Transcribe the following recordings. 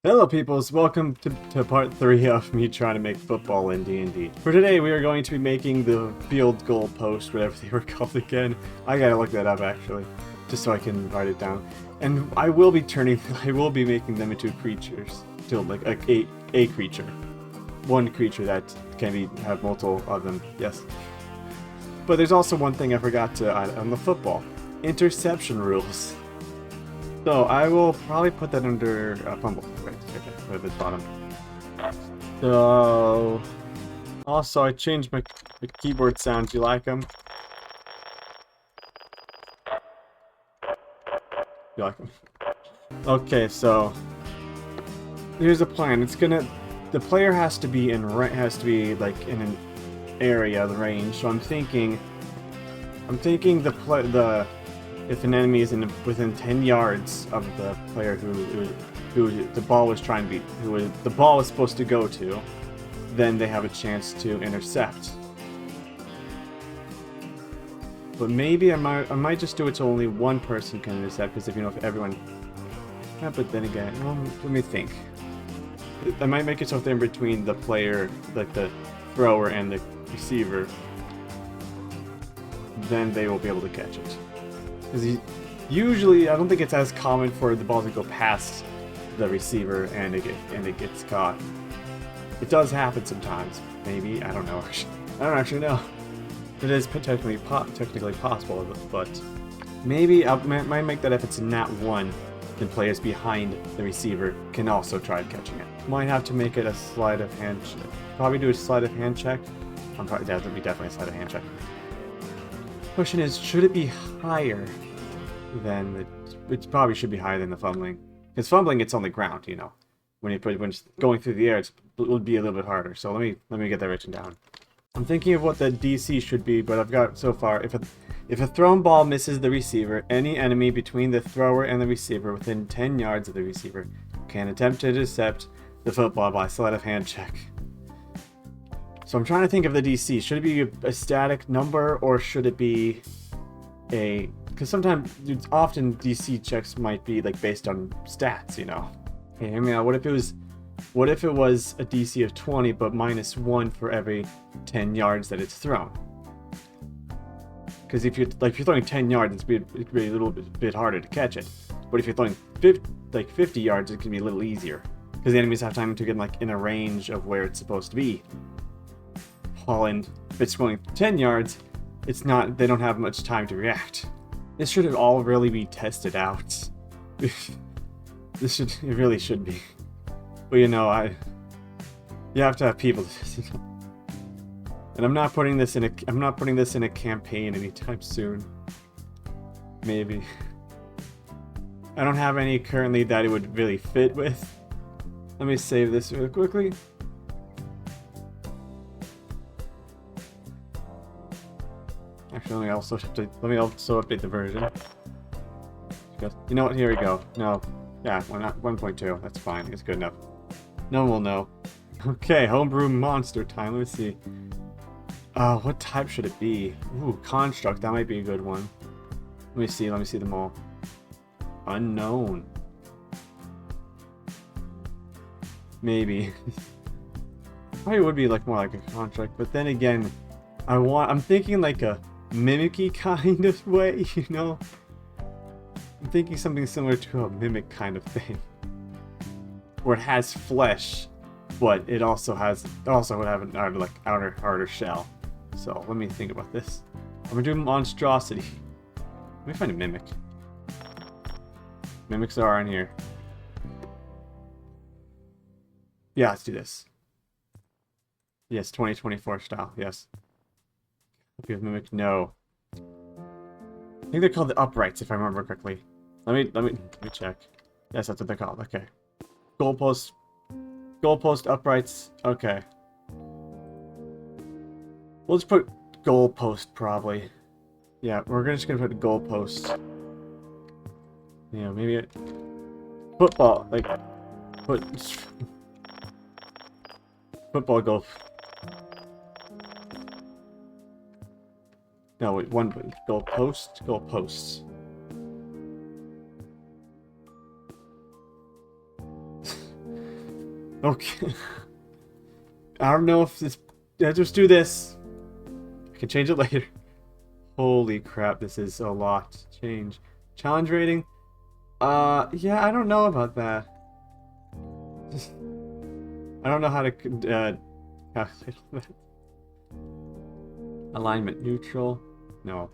Hello peoples, welcome to part 3 of me trying to make football in D&D. For today we are going to be making the field goal post, whatever they were called again. I gotta look that up actually, just so I can write it down. And I will be making them into creatures. Still like a creature. One creature that can have multiple of them, yes. But there's also one thing I forgot to add on the football. Interception rules. So I will probably put that under fumble. Right at the bottom. So also I changed my keyboard sounds. You like them? You like them? Okay, so here's the plan. The player has to be like in an area, the range. So I'm thinking if an enemy is within 10 yards of the player who the ball was trying to beat, the ball is supposed to go to, then they have a chance to intercept. But maybe I might just do it so only one person can intercept, because if everyone... Yeah, but then again, well, let me think. I might make it so if they're in between the player, like the thrower and the receiver, then they will be able to catch it. Because usually, I don't think it's as common for the ball to go past the receiver and it gets caught. It does happen sometimes. Maybe, I don't know. I don't actually know. It is technically possible, but maybe I might make that if it's not one, then players behind the receiver can also try catching it. Might have to make it a sleight of hand check. Probably do a sleight of hand check. That would be definitely a sleight of hand check. Question is, should it be higher than it probably should be higher than the fumbling. Because fumbling, it's on the ground, you know. When it's going through the air, it would be a little bit harder. So let me get that written down. I'm thinking of what the DC should be, but I've got so far, if a thrown ball misses the receiver, any enemy between the thrower and the receiver within 10 yards of the receiver can attempt to intercept the football by sleight of hand check. So I'm trying to think of the DC. Should it be a static number, or should it be a... Because often DC checks might be like based on stats, you know. Hey, hear me out. What if it was a DC of 20, but -1 for every 10 yards that it's thrown? Because if you're throwing 10 yards, it'd be a little bit harder to catch it. But if you're throwing 50 yards, it can be a little easier. Because the enemies have time to get in a range of where it's supposed to be. Holland, if it's going 10 yards, they don't have much time to react. This should all really be tested out. It really should be. But you know, you have to have people. And I'm not putting this in a campaign anytime soon. Maybe. I don't have any currently that it would really fit with. Let me save this really quickly. Actually, let me also update the version. You know what? Here we go. No, yeah, why not 1.2? That's fine. It's good enough. No one will know. Okay, homebrew monster time. Let's see. What type should it be? Ooh, construct. That might be a good one. Let me see them all. Unknown. Maybe. Probably would be more like a construct, but then again, I'm thinking like a mimicky kind of way, you know? I'm thinking something similar to a mimic kind of thing. Where it has flesh, but it also would have an outer harder shell. So let me think about this. I'm gonna do monstrosity. Let me find a mimic. Mimics are in here. Yeah, let's do this. Yes, 2024 style, yes. If mimic, no. I think they're called the uprights, if I remember correctly. Let me check. Yes, that's what they're called. Okay. Goalpost uprights. Okay. We'll just put goalpost probably. Yeah, we're just gonna put goalpost. Yeah, maybe football, football goal. No, wait, goalposts. Okay. I don't know if this... Let's just do this. I can change it later. Holy crap, this is a lot to change. Challenge rating? Yeah, I don't know about that. I don't know how to calculate all that. Alignment neutral? No.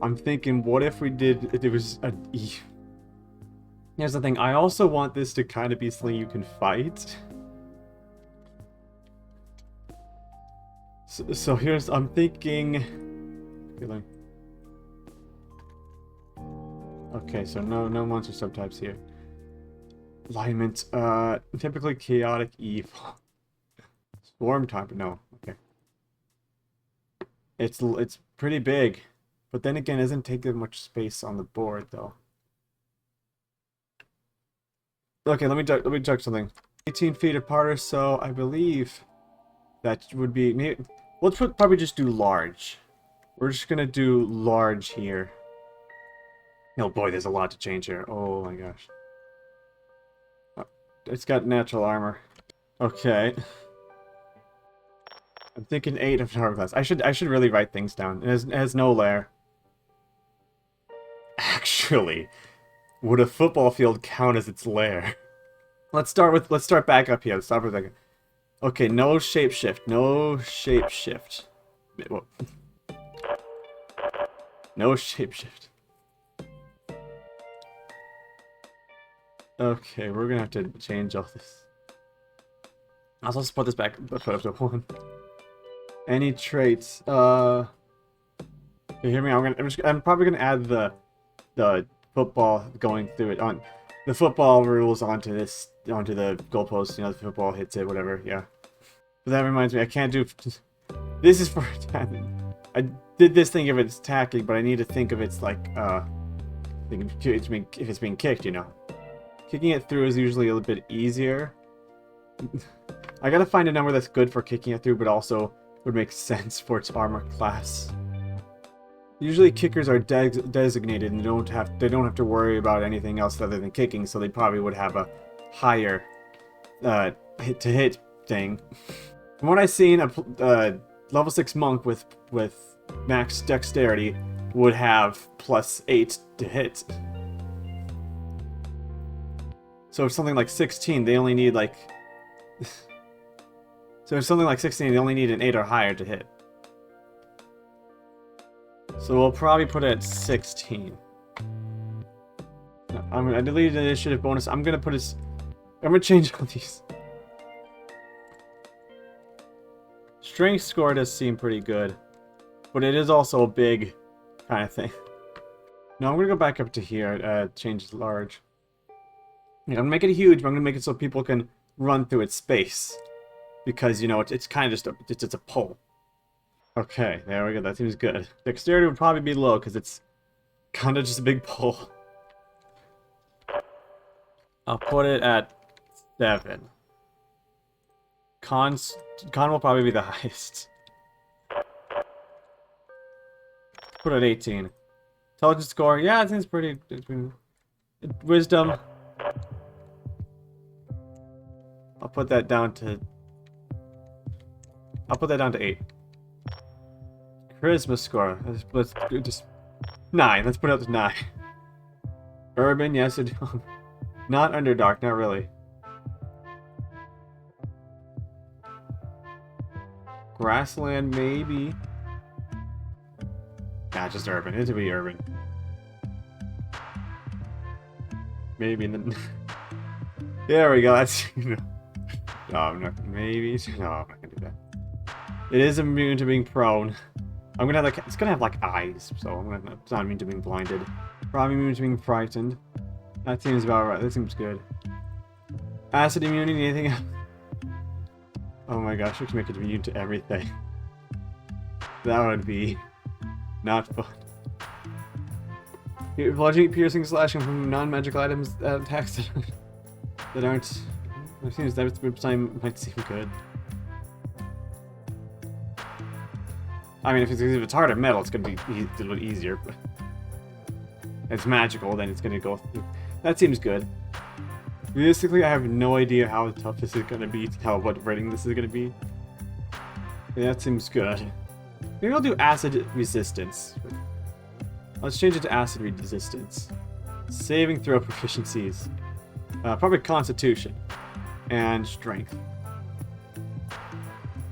I'm thinking, what if we did... It was an E. Here's the thing, I also want this to kind of be something you can fight. So here's... I'm thinking... Okay, so no monster subtypes here. Alignment, typically chaotic evil. Swarm type, no, okay. It's pretty big, but then again, it doesn't take that much space on the board though. Okay, let me check something. 18 feet apart or so, I believe that would be. Maybe, let's probably just do large. We're just gonna do large here. Oh boy, there's a lot to change here. Oh my gosh. It's got natural armor. Okay. I'm thinking 8 of armor class. I should really write things down. It has no lair. Actually, would a football field count as its lair? Let's start back up here. Let's start with like. Okay, no shapeshift. No shapeshift. No shapeshift. Okay, we're gonna have to change all this. I'll also put this back, put up to 1. Any traits? You hear me? I'm probably gonna add the football going through it on the football rules onto the goalpost. You know, the football hits it, whatever. Yeah. But that reminds me, I can't do. This is for attacking. I did this thing if it's attacking, but I need to think of it's like if it's being kicked, you know. Kicking it through is usually a little bit easier. I gotta find a number that's good for kicking it through, but also would make sense for its armor class. Usually kickers are designated and they don't have to worry about anything else other than kicking, so they probably would have a higher hit thing. From what I've seen, a level 6 monk with max dexterity would have +8 to hit. So if something like 16, they only need like... So if something like 16, they only need an 8 or higher to hit. So we'll probably put it at 16. I deleted the initiative bonus. I'm gonna change all these. Strength score does seem pretty good, but it is also a big kind of thing. No, I'm gonna go back up to here, change large. I'm gonna make it huge, but I'm gonna make it so people can run through its space. Because, you know, it's kind of just a pole. Okay, there we go, that seems good. Dexterity would probably be low, because it's kind of just a big pole. I'll put it at 7. Con will probably be the highest. Put it at 18. Intelligence score, yeah, it seems pretty... Wisdom... I'll put that down to 8. Charisma score. Let's just 9. Let's put it up to 9. Urban, yes. Not Underdark, not really. Grassland, maybe. Nah, just urban. It should be urban. Maybe in the. There we go. That's. No, I'm not. Maybe. No, I'm not gonna do that. It is immune to being prone. I'm gonna have like. It's gonna have like eyes, so I'm gonna. It's not immune to being blinded. Probably immune to being frightened. That seems about right. That seems good. Acid immunity. Anything else? Oh my gosh, we can make it immune to everything. That would be not fun. Bludgeoning, piercing, slashing from non-magical items attacks that aren't. It seems that time might seem good. I mean, if it's hard of metal, it's gonna be a little bit easier. But if it's magical, then it's gonna go through. That seems good. Realistically, I have no idea how tough this is gonna be, what rating this is gonna be. Yeah, that seems good. Maybe I'll do acid resistance. Let's change it to acid resistance. Saving throw proficiencies. Probably constitution. And strength.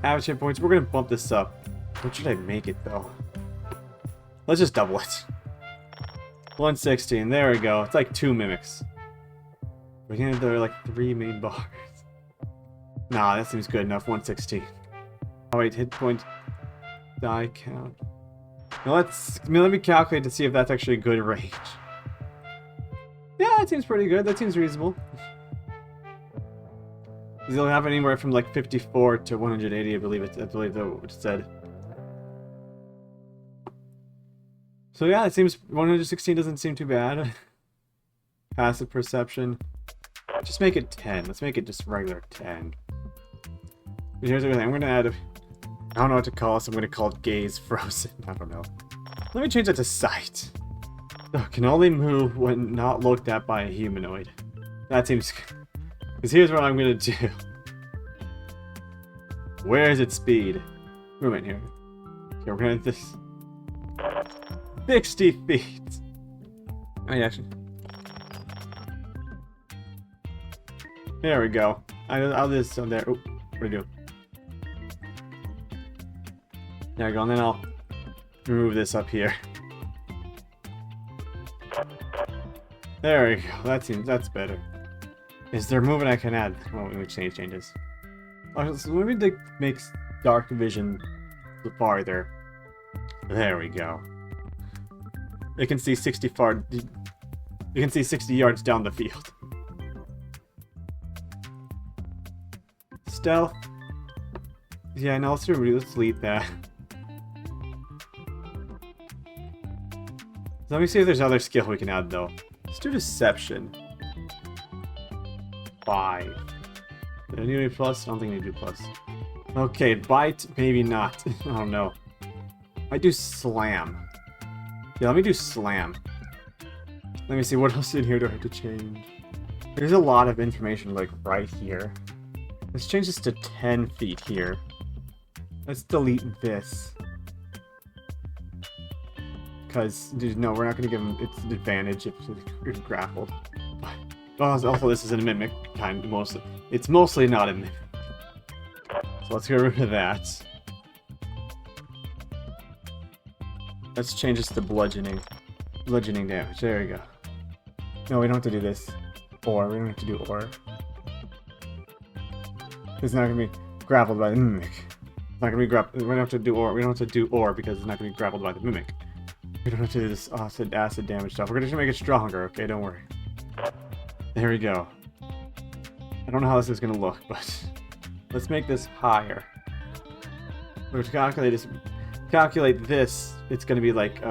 Average hit points. We're gonna bump this up. What should I make it though? Let's just double it. 116. There we go. It's like 2 mimics. There are like 3 main bars. Nah, that seems good enough. 116. Oh wait, hit point die count. Now let me calculate to see if that's actually a good range. Yeah, that seems pretty good. That seems reasonable. They'll have anywhere from like 54 to 180, I believe that's what it said. So yeah, it seems 116 doesn't seem too bad. Passive perception. Just make it 10. Let's make it just regular 10. But here's everything. I'm gonna add I don't know what to call it, so I'm gonna call it Gaze Frozen. I don't know. Let me change that to Sight. Oh, can only move when not looked at by a humanoid. That seems good. Because here's what I'm gonna do. Where is its speed? Movement here. Okay, we're gonna do this. 60 feet. I mean, actually. There we go. I'll do this on there. Oh, what are you doing? There we go, and then I'll remove this up here. There we go. That's better. Is there movement I can add? Well, let me change changes. Oh, so let me make dark vision farther. There we go. You can see 60 far. You can see 60 yards down the field. Stealth. Yeah, no, let's delete that. Let me see if there's other skill we can add though. Let's do deception. 5. Did I need a plus? I don't think I need to do plus. Okay, bite, maybe not. I don't know. I do slam. Yeah, let me do slam. Let me see what else in here do I have to change. There's a lot of information like right here. Let's change this to 10 feet here. Let's delete this. Because, no, we're not going to give him its advantage if it's grappled. Also, this is a mimic, kind of, mostly. It's mostly not a mimic. So let's get rid of that. Let's change this to bludgeoning. Bludgeoning damage. There we go. No, we don't have to do this. Or. We don't have to do or. It's not going to be grappled by the mimic. It's not going to be grappled. We don't have to do or. We don't have to do or because it's not going to be grappled by the mimic. We don't have to do this acid damage stuff. We're going to make it stronger, okay? Don't worry. There we go. I don't know how this is going to look, but let's make this higher. We're to calculate this, it's going to be like,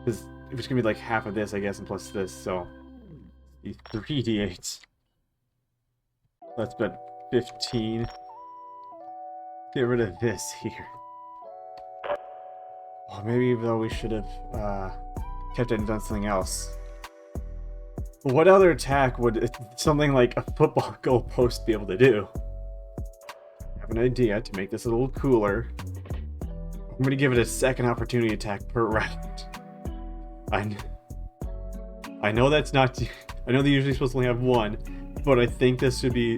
it's going to be like half of this, I guess, and plus this, so 3d8. Let's bet 15. Get rid of this here. Oh, maybe though we should have kept it and done something else. What other attack would something like a football goalpost be able to do? I have an idea to make this a little cooler. I'm going to give it a second opportunity attack per round. I know that's not... I know they're usually supposed to only have one, but I think this should be...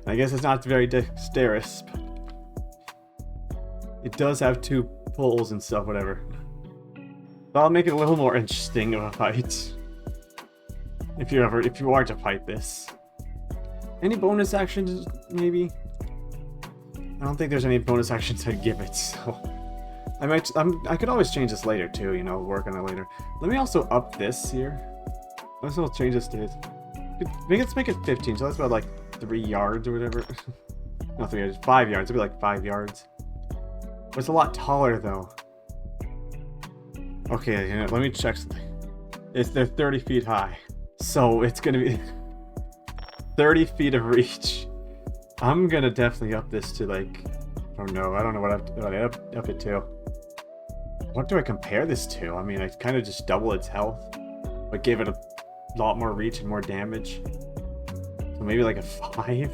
I guess it's not very dexterous, but... It does have 2 pulls and stuff, whatever. But I'll make it a little more interesting of a fight. If you are to fight this. Any bonus actions, maybe? I don't think there's any bonus actions I'd give it, so... I could always change this later, too, you know, work on it later. Let me also up this here. Let's change this to... Let's make it 15, so that's about, like, 3 yards or whatever. Not 3 yards, 5 yards. It'd be like 5 yards. But it's a lot taller, though. Okay, you know, let me check something. They're 30 feet high. So it's gonna be 30 feet of reach. I'm gonna definitely up this to like, oh no, I don't know what I up it to. What do I compare this to? I mean, I kind of just double its health, but gave it a lot more reach and more damage. So maybe like a 5?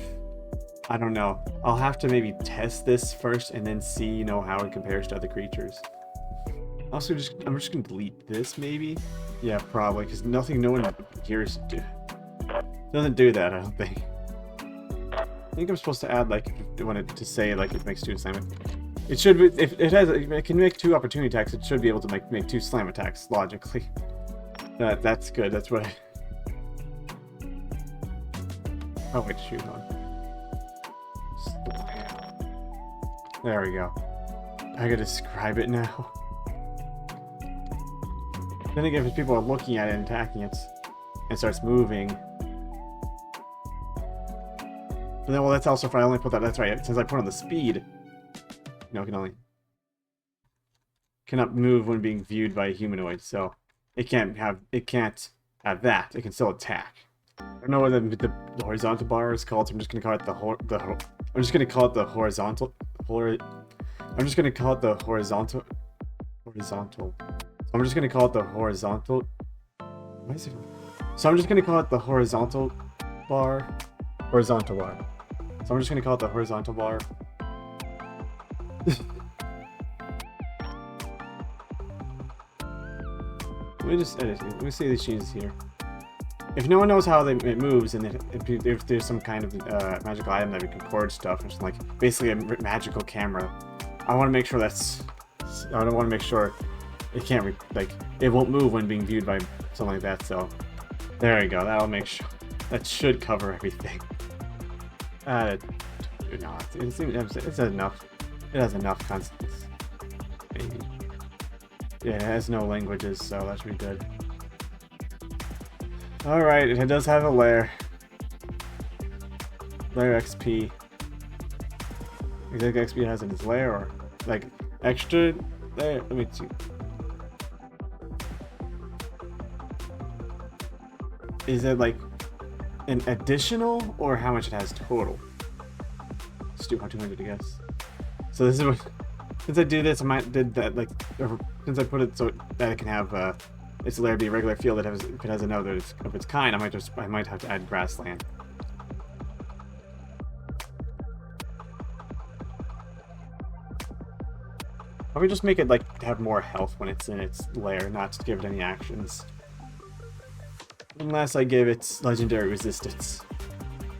I don't know. I'll have to maybe test this first and then see, you know, how it compares to other creatures. Also, I'm just gonna delete this maybe. Yeah, probably, because no one hears it doesn't do that. I don't think. I think I'm supposed to add like to say like it makes 2 slam. It should be, if it can make 2 opportunity attacks. It should be able to make 2 slam attacks logically. That's good. That's what I... Oh wait, shoot on. There we go. I gotta describe it now. Then again, if people are looking at it and attacking it, and starts moving. But then, well, that's also if I only put that. That's right. Since I put on the speed, cannot move when being viewed by a humanoid. So it can't have that. It can still attack. I don't know what the horizontal bar is called. So I'm just gonna call it the I'm just gonna call it the horizontal. I'm just gonna call it the horizontal. I'm just gonna call it the horizontal. What is it? So I'm just gonna call it the horizontal bar. Horizontal bar. So I'm just gonna call it the horizontal bar. Let me just edit it. Let me see these changes here. If no one knows how it moves, and if there's some kind of magical item that records stuff, it's like basically a magical camera. I want to make sure that's. I don't want to make sure it can't it won't move when being viewed by something like that. So there we go. That'll make sure. That should cover everything. No, it's enough. It has enough constants. Maybe. Yeah, it has no languages, so that should be good. Alright, it does have a lair. Lair XP. Exact XP it has in its lair, or like extra lair? Let me see. Is it like an additional, or how much it has total? Let's do 200, I guess. So this is what, since I do this, I might did that like, since I put it so that it can have its lair be a regular field that has, if it has another of its kind, I might have to add grassland. Probably just make it like have more health when it's in its lair, not to give it any actions. Unless I give it legendary resistance.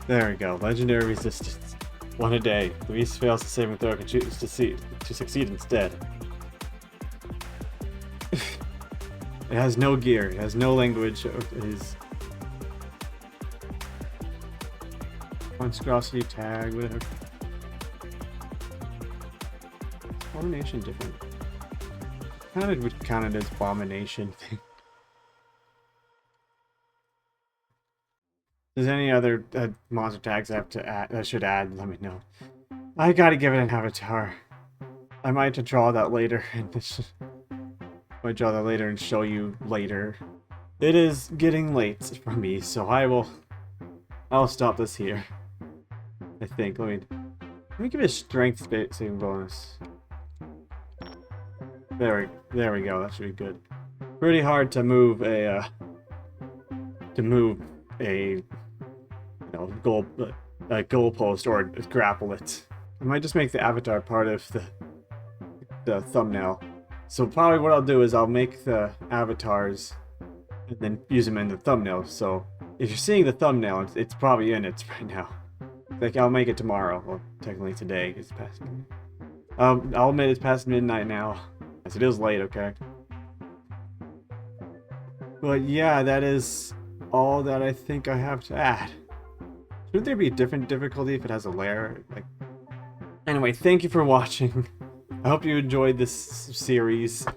There we go, legendary resistance. 1 a day. If the beast fails to saving throw, can choose to succeed instead. It has no gear. It has no language. It is monstrosity tag. Whatever. Abomination different. Kind of would count it as abomination thing. There's any other monster tags I have to add, I should add, let me know. I gotta give it an avatar. I might have to draw that later and show you later. It is getting late for me, so I'll stop this here. I think. Let me give it a strength saving bonus. There we go. That should be good. Pretty hard to move a goalpost or grapple it. I might just make the avatar part of the thumbnail. So probably what I'll do is I'll make the avatars and then use them in the thumbnail. So if you're seeing the thumbnail, it's probably in it right now. Like I'll make it tomorrow, or technically today. It's past. I'll admit it's past midnight now. Yes, it is late. Okay. But yeah, that is all that I think I have to add. Shouldn't there be a different difficulty if it has a lair? Like, anyway, thank you for watching. I hope you enjoyed this series.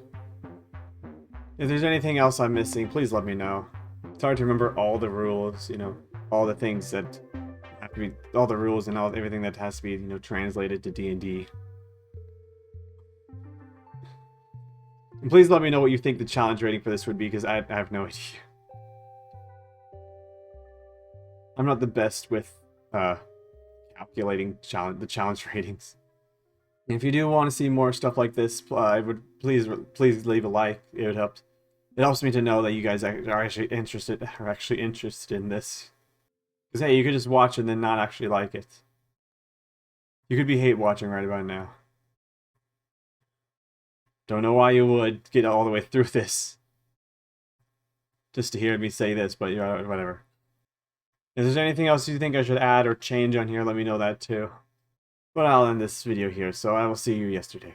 If there's anything else I'm missing, please let me know. It's hard to remember all the rules, all the things that have to be, all the rules and everything that has to be, translated to D&D. And please let me know what you think the challenge rating for this would be, because I have no idea. I'm not the best with calculating the challenge ratings. And if you do want to see more stuff like this, I would please leave a like. It would help It helps me to know that you guys are actually interested in this. Because hey, you could just watch and then not actually like it. You could be hate watching right about now. Don't know why you would get all the way through this just to hear me say this, but whatever. If there's anything else you think I should add or change on here, let me know that too. But I'll end this video here, so I will see you yesterday.